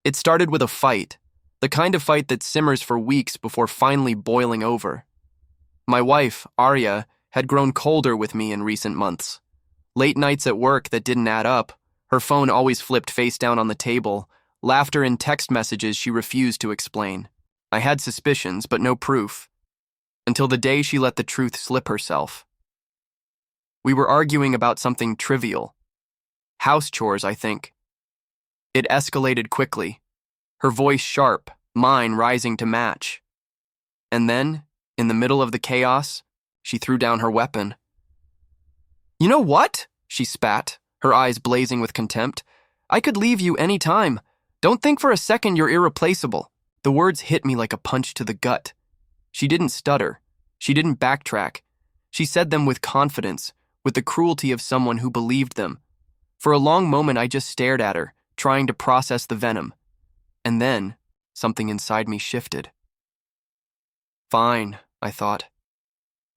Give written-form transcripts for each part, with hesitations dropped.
It started with a fight, the kind of fight that simmers for weeks before finally boiling over. My wife, Arya, had grown colder with me in recent months. Late nights at work that didn't add up, her phone always flipped face down on the table, laughter in text messages she refused to explain. I had suspicions, but no proof, until the day she let the truth slip herself. We were arguing about something trivial. House chores, I think. It escalated quickly, her voice sharp, mine rising to match. And then, in the middle of the chaos, she threw down her weapon. "You know what?" she spat, her eyes blazing with contempt. "I could leave you any time. Don't think for a second you're irreplaceable." The words hit me like a punch to the gut. She didn't stutter. She didn't backtrack. She said them with confidence, with the cruelty of someone who believed them. For a long moment, I just stared at her, trying to process the venom. And then, something inside me shifted. Fine, I thought.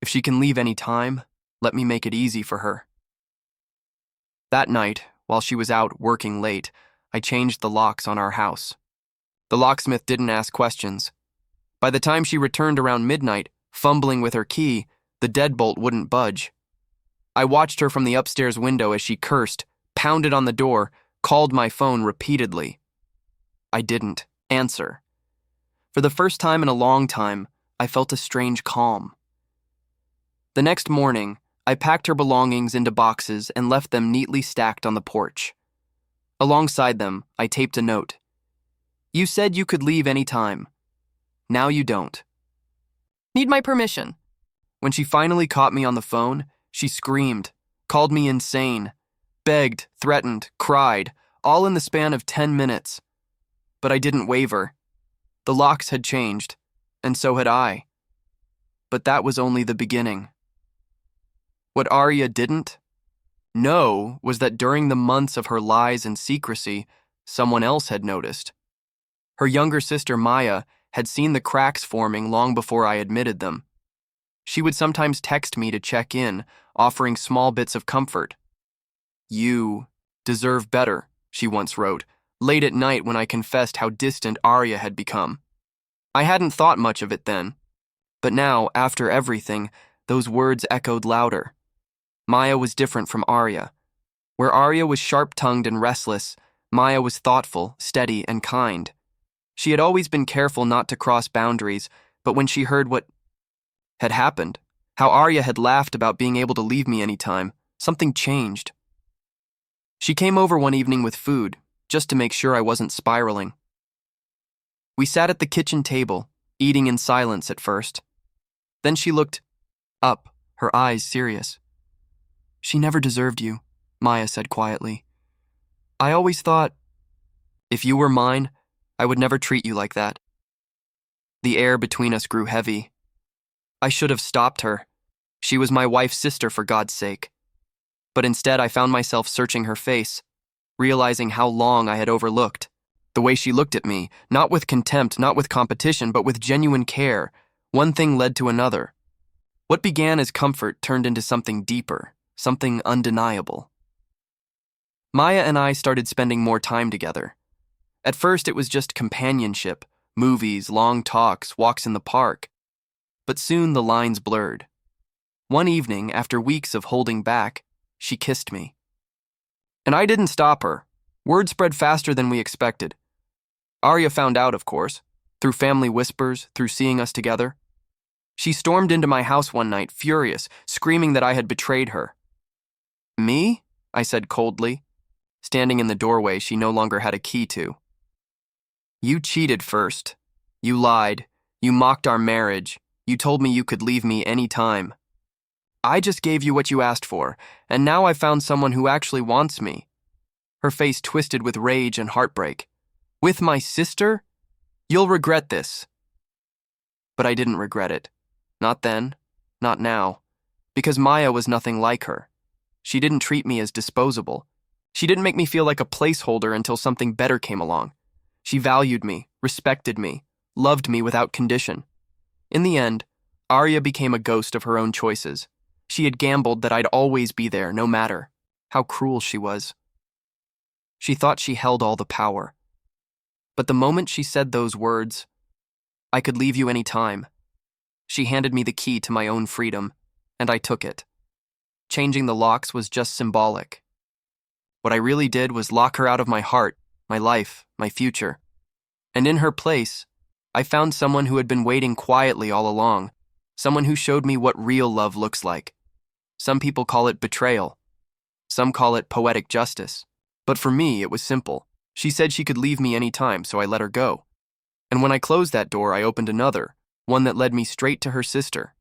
If she can leave any time, let me make it easy for her. That night, while she was out working late, I changed the locks on our house. The locksmith didn't ask questions. By the time she returned around midnight, fumbling with her key, the deadbolt wouldn't budge. I watched her from the upstairs window as she cursed, pounded on the door, called my phone repeatedly. I didn't answer. For the first time in a long time, I felt a strange calm. The next morning, I packed her belongings into boxes and left them neatly stacked on the porch. Alongside them, I taped a note. "You said you could leave any time. Now you don't. Need my permission." When she finally caught me on the phone, she screamed, called me insane, begged, threatened, cried, all in the span of 10 minutes. But I didn't waver. The locks had changed, and so had I. But that was only the beginning. What Arya didn't know was that during the months of her lies and secrecy, someone else had noticed. Her younger sister Maya had seen the cracks forming long before I admitted them. She would sometimes text me to check in, offering small bits of comfort. "You deserve better," she once wrote, late at night when I confessed how distant Arya had become. I hadn't thought much of it then, but now, after everything, those words echoed louder. Maya was different from Arya. Where Arya was sharp-tongued and restless, Maya was thoughtful, steady, and kind. She had always been careful not to cross boundaries, but when she heard what had happened, how Arya had laughed about being able to leave me anytime, something changed. She came over one evening with food, just to make sure I wasn't spiraling. We sat at the kitchen table, eating in silence at first. Then she looked up, her eyes serious. "She never deserved you," Maya said quietly. "I always thought, if you were mine, I would never treat you like that." The air between us grew heavy. I should have stopped her. She was my wife's sister, for God's sake. But instead, I found myself searching her face, realizing how long I had overlooked. The way she looked at me, not with contempt, not with competition, but with genuine care. One thing led to another. What began as comfort turned into something deeper, something undeniable. Maya and I started spending more time together. At first, it was just companionship, movies, long talks, walks in the park. But soon the lines blurred. One evening, after weeks of holding back, she kissed me. And I didn't stop her. Word spread faster than we expected. Arya found out, of course, through family whispers, through seeing us together. She stormed into my house one night, furious, screaming that I had betrayed her. "Me?" I said coldly, standing in the doorway she no longer had a key to. "You cheated first. You lied. You mocked our marriage. You told me you could leave me any time. I just gave you what you asked for, and now I found someone who actually wants me." Her face twisted with rage and heartbreak. "With my sister? You'll regret this." But I didn't regret it. Not then, not now, because Maya was nothing like her. She didn't treat me as disposable. She didn't make me feel like a placeholder until something better came along. She valued me, respected me, loved me without condition. In the end, Arya became a ghost of her own choices. She had gambled that I'd always be there, no matter. How cruel she was. She thought she held all the power. But the moment she said those words, "I could leave you any time," she handed me the key to my own freedom, and I took it. Changing the locks was just symbolic. What I really did was lock her out of my heart, my life, my future. And in her place, I found someone who had been waiting quietly all along, someone who showed me what real love looks like. Some people call it betrayal. Some call it poetic justice. But for me, it was simple. She said she could leave me any time, so I let her go. And when I closed that door, I opened another, one that led me straight to her sister.